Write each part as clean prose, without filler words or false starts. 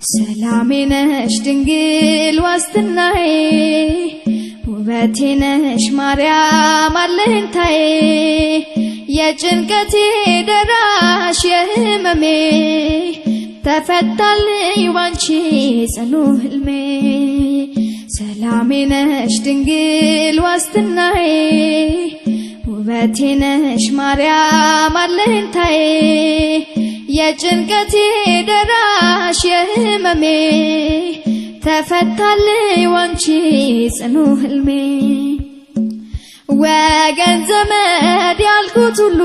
ሰላሜ ነሽ ድንግል ዋስትናዬ ውበቴ ነሽ ማርያም አለኝታዬ የጭንቀቴ ደራሽ የህመሜ ተፈታልኝ ባንቺ ጽኑ ህልሜ ሰላሜ ነሽ ድንግል ዋስትናዬ ውበቴ ነሽ ማርያም አለኝታዬ የጭንቀቴ ደራሽ የህመሜ ተፈታልኝ ባንቺ ጽኑ ህልሜ ወገን ዘመድ ያልኩት ሁሉ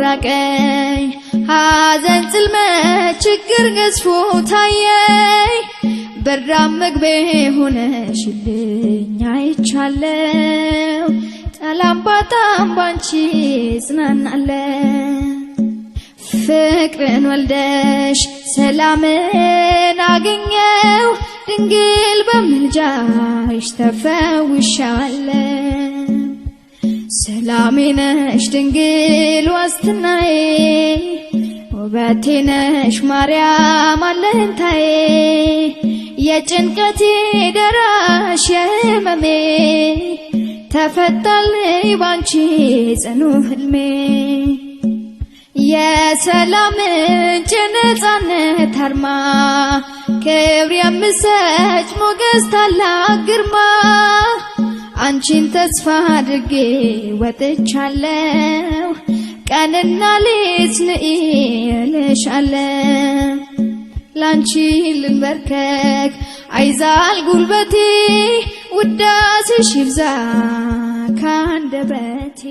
ራቀኝ ሐዘን ጽልመት ችግር ገዝፎ ታየኝ በራም ምግቤ ሆነሽልኝ አይቻለሁ ጠላም ባጣም ባንቺ ጽናናለሁ ፍቅርን ወልደሽ ሰላምን አገኘው ድንግል በምልጃሽ ተፈውሻለሁ ሰላሜ ነሽ ድንግል ዋስትናዬ ውበቴ ነሽ ማርያም አለኝታዬ የጭንቀቴ ደራሽ የህመሜ ተፈታልኝ ባንቺ ጽኑ ህልሜ የሰላም ምንጭ ነፃነት አርማ ክብር የምሰጭ ሞገስ ታላቅ ግርማ አንቺን ተስፋ አድርጌ ወጥቻለሁ ቀንና ሌት ነይ እልሻለሁ ላንቺ ልንበርከክ አይዛል ጉልበቴ ውዳሴሽ ይብዛ ካንደበቴ